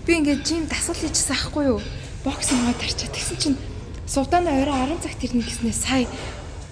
Би ингээд жим дасгал хийчихсэн аахгүй юу? Бокс маа тарчаад тэгсэн чинь Сувдаана орой 10 цагт ирнэ гэснээр сая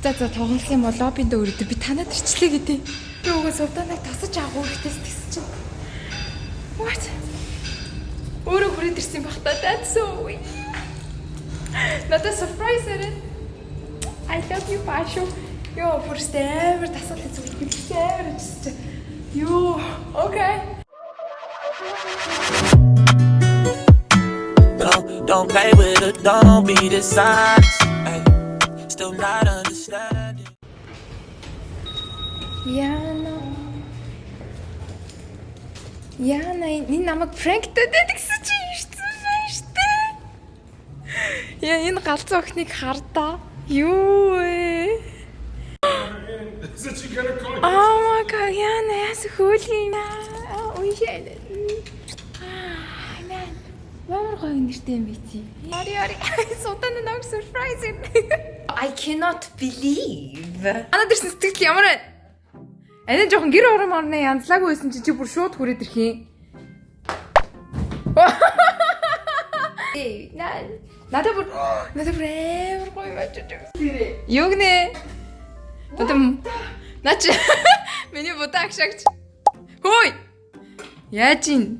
за тоглох юм бол лоббинд өрөөдөө би танаад ирчлээ гэдэг. Би угаа Сувдааныг тасаж авах гэхээс тэгсэн чинь what? Өөрөө хүрээд ирсэн бах та. That's so weird. Надад surprise эрэ. I love you Пашу. Ёо, first ever тасгал хийж зүгээр би амар ажиллаж. Ёо, okay. Don't play with it, don't be dishonest. Ay, still not understanding. Яна энэ намайг пранктэй гэсэн чи ирсэн байна штэ. Яа энэ галзуу охиныг хардаа. Юу вэ? Oh my god, Яна яс хөлгийн. Уйшээ. Man. Ямар гоё нэртэй юм бэ чи? Яри. Суудан нэг surprise. I cannot believe. Анаа дэрсэн сэтгэл ямар байна? Анаа жоохон гэр ором орно янзлаагүй байсан чи бүр шууд хүрээд ирэх юм. Ээ, надад бүр амар гоё байж байгаа. Юу гэнэ? Наач миний будаа агшаагч. Хөөй. Яаж ин?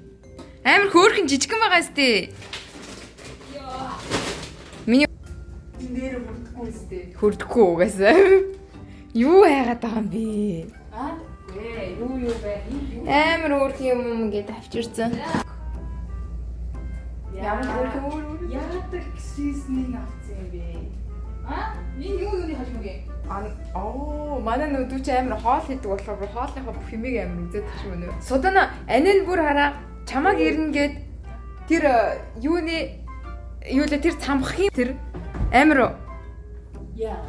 Амар хөөрхөн жижигхан байгаа сте. Миний нэр хүрдэхгүй сте. Хүрдэхгүй угаасаа. Юу хайгаад байгаа юм бэ? Юу бэ? Амар хөөрхөн юм гээд авчирсан. Ямар хөөрхөн яадаг сиснийг авсан юм бэ? Энэ юу хажмаг юм? Манай нүдүү чи амар хоол хийдэг болохоор хоолныхоо бүх юмыг амар үзээд тах юм нөө. Судана анин бүр хараа чамаг ирнэ гээд тэр юуны юу л тэр цамххийн тэр амар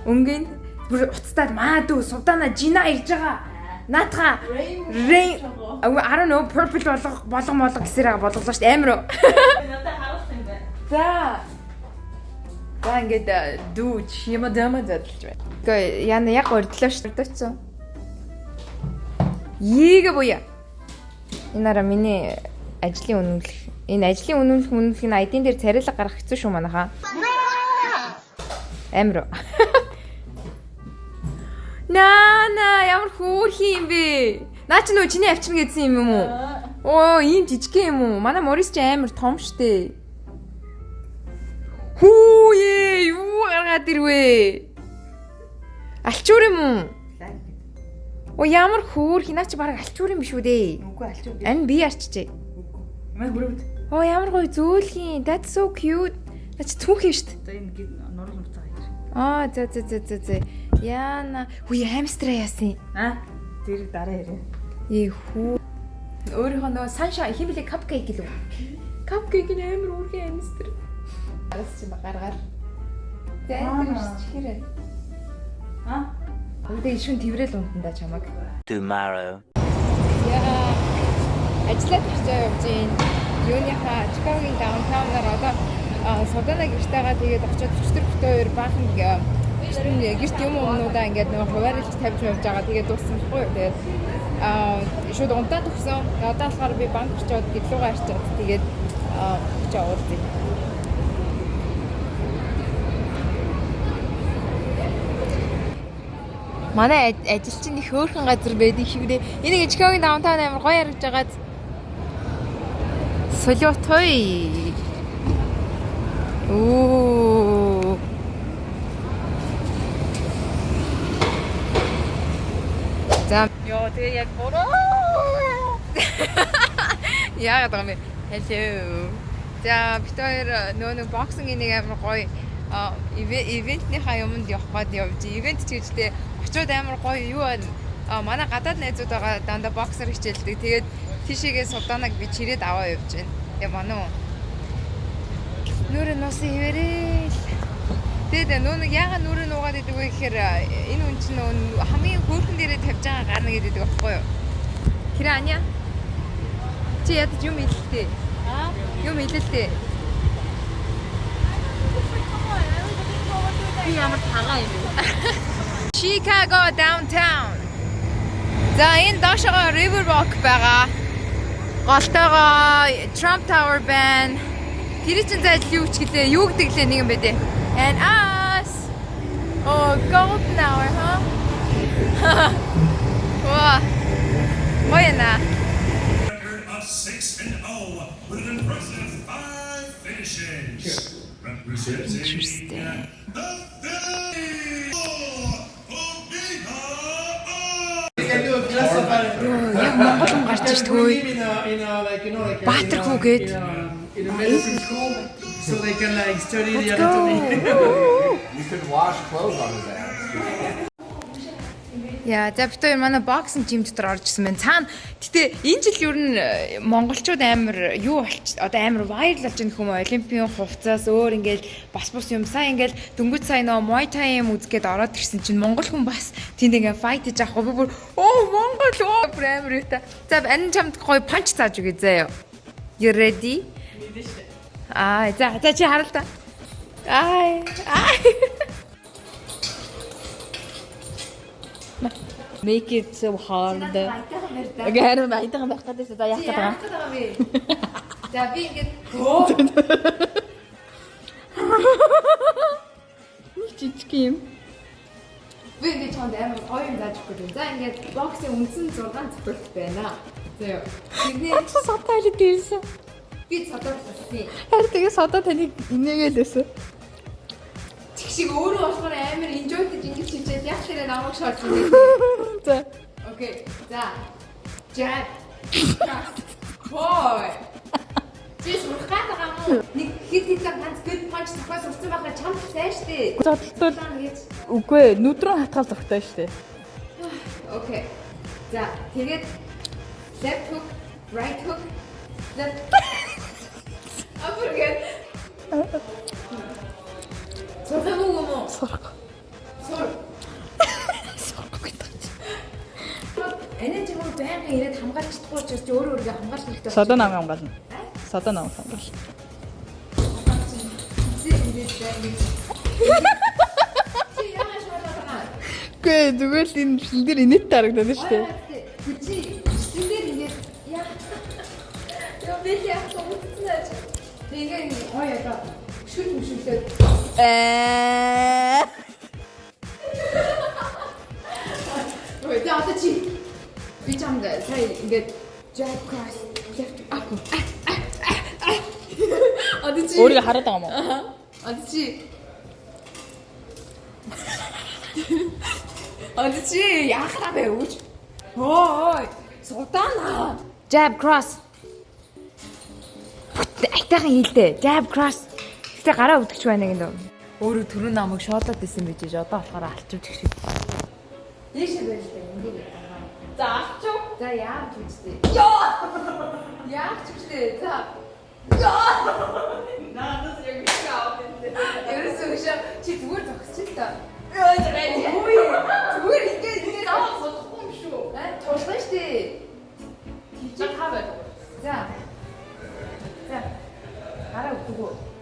өнгийн бүр уцтаад маадуу Сувдаана жина ирж байгаа. Наатха rain I don't know purple болгон гэсээр болголоо шүү дээ амар. Надад харуулсан юм байна. За ингээд дүүч юм дама задлж байна. Гэ яна яг өрдлөө шүү дээ. Ийгэ буя. Энара миний ажлын үнэмлэх. Энэ ажлын үнэмлэх нь айдын дээр царилга гаргах хэцүү шүү манайхаа. Амир. Наа ямар хөөрхий юм бэ? Наа чи нөө чиний авчирна гэдсэн юм уу? Оо ийм жижиг юм уу? Манай Морис чи амар том штэ. Хүүе юу гаргаад ирвэ? Алчуур юм уу? Оо ямар хөөрхий наа чи бараг алчуур юм биш үү дээ? Үгүй алчуур. Ань би арчжээ. Ямар бүрээд. Оо ямар гоё зөөлхийн. That's so cute. Наа чи түүхэн штэ. За энэ нурал нуцаа хоёр. За. Яна. Үе хамстра яасан. Тэр дараа ярэ. Хүү. Өөрийнхөө нөгөө саншаа химэлээ капкейк гэлөө. Капкейк нь амар үргэлж хамстра. Арас чи гаргаар. За энэ чихэрээ. Үдээ шүн тврэл унтанда чамаг. Tomorrow. Яа. Ажлаад очиж явж гин. Юуныхаа Чикагогийн даунтаунаар одоо Сувдаана гэртээгаа тэгээд очиод 44 баахан гэрт юм өмнөдөө ингээд нөгөө хуваарлж тавьж байгаа. Тэгээд дууссан байхгүй юу. Тэгээд шууд унтаад өгсөн. Одоо болохоор би банк очиод гэрлүүгээ арчаад тэгээд очиж уулзъя. Манай ажилчин их хөөрхөн газар байдаг шиврээ. Энийг Чикагогийн даунтаун амар гоё харагдж байгаа. Солиотой. Оо. За ёо тэгээ яг бороо. Яагаад байгаа юм бэ? Hello. За бид хоёр нөгөө боксингийн нэг амар гоё ивентнийхаа юмд явах гээд явж. Ивент ч гэжтэй очиод амар гоё юу байна. Манай гадаад найзууд байгаа дандаа боксер хичээлдэг. Тэгээд тийшээгээ Сувдаанаг би чирээд аваа явж байна. Тэгээ манай нүрэ нуусан хивэрээ. Тэгээд нүүн яагаад нүрэ нуугаад идэг вэ гэхээр энэ үн чинь хамгийн хөөрхөн дээрээ тавьж байгаа гарна гэдэг байхгүй юу? Тэр аня. Чи ядаж юм илэлтэй. Юм илэлтэй. Би ямар тагаа юм бэ? Chicago downtown. За энэ доошоо Riverwalk байгаа. Голтойгоо Trump Tower байна. Тэр чинь зайлшгүй юу ч гэлээ. Юу гэдэг лээ нэг юм бэ дээ. And us. Oh, golden hour, huh? Wow. Моёна. Record of 6-0 with an impressive 5 finishes. Representing Interesting. the Phillies. Яг Монгол хүн гарч иж тгөөе. Баатар хүү гээд. In a medicine school, so they can like study the Let's anatomy. go. You could wash clothes on his ass. Яа, за бид хоёр манай боксинг жим дотор орж ирсэн байна. Цаана гэтээ энэ жил ер нь монголчууд амар юу болч одоо амар вайрал болж байгаа хүмүүс олимпийн хувцас өөр ингээл бас бус юм сайн ингээл дөнгөж сайн нөө Muay Thai юм үзгээд ороод ирсэн чинь монгол хүн бас тэнд ингээ файт хийж авах би бүр монгол бүр амар юу та. За анин чамд гоё панч зааж өгье заяа. You ready? За чи харал та. Make it so hard. Гэр баятайхан байх гэдэг за яах гэдэг юм. За би ингэж чичг юм. Би ингэж чонд амар гоё юм зааж өгөх гэдэг. За ингэж боксing үндсэн 6 зөвлөлт байна. За. Тэгний сатайл дээрсэн. Би сатаалсан. Харин тэгээ сатаа таныг инээгээл өсөө. Чиг өөрөө болохоор амар enjoy гэж ингэж хичээд яг тэрэ намайг шоолж байна. За. Окей. За. Jab. Boy. Жис урах байгаа юм. Нэг хит ганц good punch тохиос урсан байхад чамд сайн штэ. Зодлтол үгүй ээ, нүдрөө хатгаал зогтой штэ. Окей. За, тэгээд left hook, right hook, left. Апэргээд. Сорох юм уу? Сорох. Сор. Сорох гэдэг. Энэ ч юм уу байнга ирээд хамгаалж чадахгүй ч чи өөрөө өөрийгөө хамгаалах хэрэгтэй. Содон ам хамгаална. Содон ам хамгаална. Гэ зүгээр л энэ шил дээр инээт харагдаад байна шүү дээ. Чи шинээр ингээд яа. Яа би яах вэ? Тэгээд ой яа. Шүлээ. Ой, яа та чи. Би чамд сая ингээд jab cross left up. 어디지? өөрийгөө хараад байгаа юм уу? 어디지? 어디지? 야하다 배우지. ой, султана. Jab cross. Айтайхан хийлдэ. Jab cross. Гэтэ гараа үдгч байна гэдэг. Өөрөө түрүү намайг шоолоод исэн байж одоо болохоор алчууч гэх шиг. Дээшээ байлаа ингээд. За алчуу. За яах вэ? Яах вэ? За. Надад яг шаав гэдэг. Ерөөсөө чи зүгээр зогсчих та. Ой, зүгээр ингээд авах юм шүү. Тулгай штэ. Чи хаваа. За. За. Гараа өгдөгөө.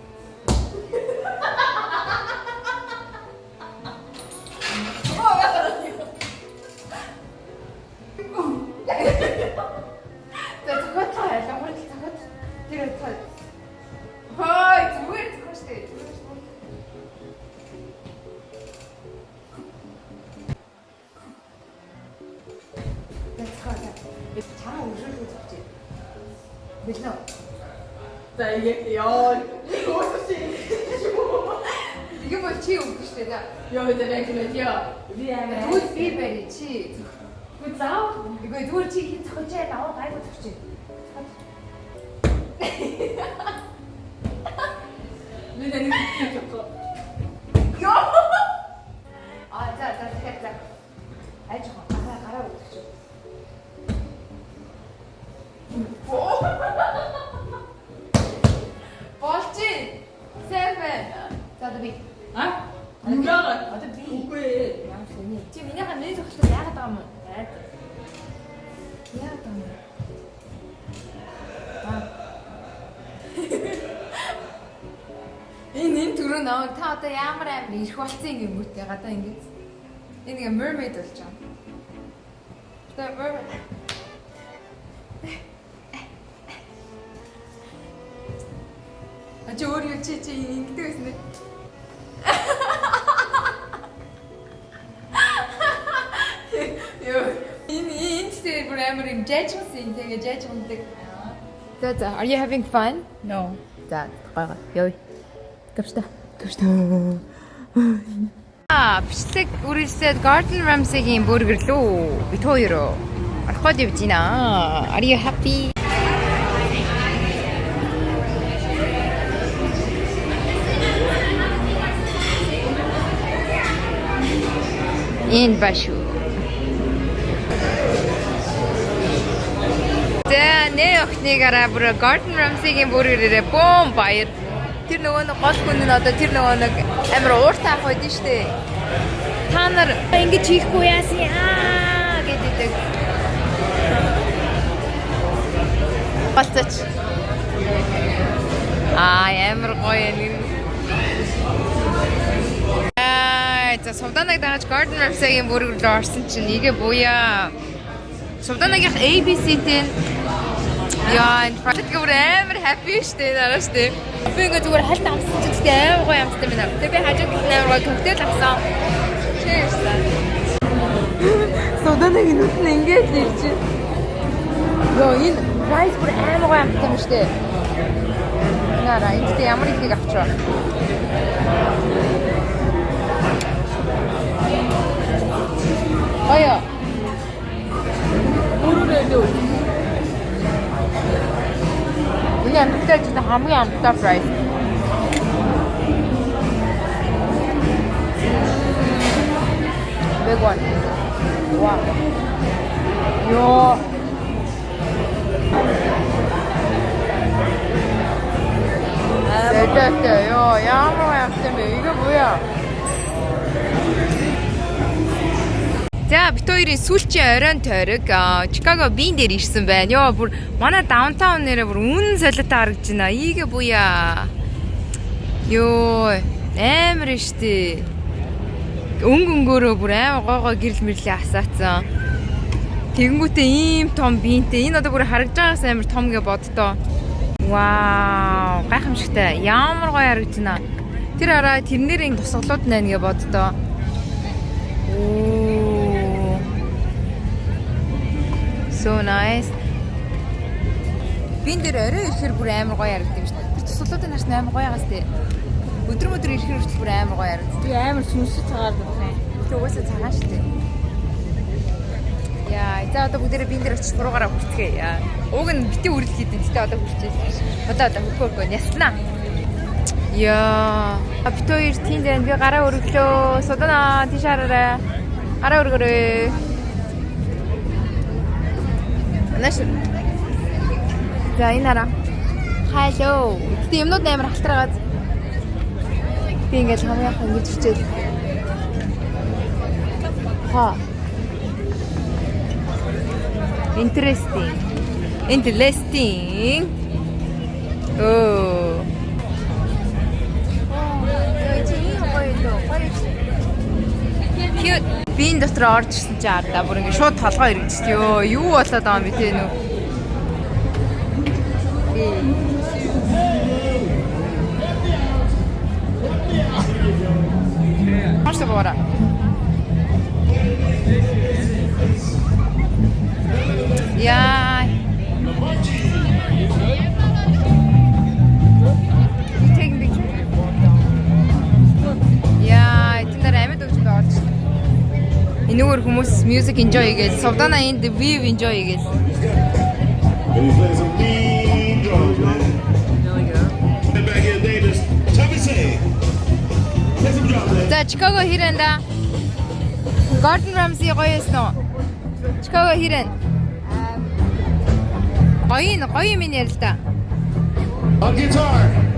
За зөвхөн ламар цагт тэр цаа. Хой, зүгээр зогсчихъя. Чамаа өшөөлөө зогсчих. Бэлнэ. За яа. 이게 뭐 치 웃고 싶다. 야, 근데 내가 그러냐? 미안해. 굿 비베리 치. 굿 자오. 이거 누구 치 저체 나와 가이고 저체. 왜 내가 이렇게 줬어? 야! 아, 자. 아이 잠깐 가라고 줘. 멋진 세븐. За одоо би. Нүрээ. Одоо би. Үгүй ээ. Яа шүний. Чи минийхээ нэр зөвхөн яагаад байгаа юм бэ? Яагаад байгаа юм бэ? Энэ түрүү нөө та одоо ямар амар ирэх болцсон юм гүтээ гадаа ингэж. Энэ нэг mermaid болж байгаа. Тэгээ mermaid. чи өөр юу чи ингэдэг байсан дээ. Ёо. Энэ тэр бүр амар юм judgment тэгээ judgment. За, are you having fun? No. За, гой. Ёо. Гавшта. Бичлэг үргэлжлээд Gordon Ramsay-гийн бургер лөө. Бид хоёр орхоод явж байна. Are you happy? Энэ башу. Нэ охиныгаараа бүр Gordon Ramsay-гийн бургерээрээ бом баяр. Тэр нөгөө нэг гол хүн нь одоо тэр нөгөө нэг амар ууртай ах байдсан шүү дээ. Та нар ингэж хийхгүй яасан аа гэдэг. Бацаач. Амар гоё юм. За Сувданаг дагаж Gordon Ramsay-гийн бургер руу орсон чинь игээ буяа. Сувданагийнх ABC-тэй яа, энэ project гөр амар happy штэ дараа штэ. Би ингээ зүгээр хальт амссан ч гэдэг амар гоё амстай байна. Тэгээ би хажууд нь амар гоё коктейл авсан. Cheers. Сувданаг нүд нь ингээд л ирж байна. Йоо, энэ rice бүр амар гоё амстай юм штэ. Нара, энд ямар ихийг авчраа. Ая. Өөрөөрөө. Миний амттай ч хамгийн амттай fries. Big one. Wow. Yo. 됐다. 요, ямар амттай 이거 뭐야? За бит хоёрын сүүлчийн оройн тойрог Чикаго Бин дээр ирсэн байна. Йоо бүр манай даунтаун нэрээ бүр үнэн солиотой харагдаж байна. Ийгээ буяа. Йоо амар штэ. Өнгөнгөөрөө бүр амар гой гэрэл мэрлээ асаацсан. Тэгэнгүүтээ ийм том бинтэй. Энэ одоо бүр харагдаж байгаас амар том гэ боддоо. Вау, гайхамшигтай. Ямар гоё харагдаж байна. Тэр араа тэрнэрийн тусгалууд байна гэ боддоо. So nice. Бин дээр орой ирэхээр бүр амар гоё харагдав юм шүү дээ. Тэр тусгалуудын харс амар гоё байгаас тээ. Өдөр ирэхээр хүртэл бүр амар гоё харагдав. Би амар сүнсэд цагаар байна. Тэр угаасаа цагаан шүү дээ. Яа, за одоо бүгдээрээ бин дээр очиж буруугаараа хүрцгээе. Яа. Уг нь битээ үргэлж хийдэн. Гэтэ одоо хүрчээсэн. Одоо хөргөө няснаа. Яа. Бит хоёр тийм дээр би гараа өргөлөө. Содана тийшаараа. Гараа өргөрөө. Наш. За энэ хараа. Хайлоо. Гэтэ юмнууд амар халтрагаад. Би ингээд хамгийн хаа ингэж хичээл. Ха. Interesting. Oh. Cute. Бин дотор орж ирсэн чи ардаа бүр ингэ шууд толгой иргэжтэй. Ёо, юу болоод байгаа юм бэ те нүү. Машта бора. Яа. Take picture. Яа, тэндэр амьд өгч орж. Энэгээр хүмүүс music enjoy хийгээл, Сувдана энд view enjoy хийгээл. And he's playing some mean drums, man. There we go. Back here, Davis. Tommy say. Play some drums, man. За, Чикаго хэрэнда. Gordon Ramsay гоё эсэн үү? Чикаго хэрэн. Гоё юм ярил та. On guitar.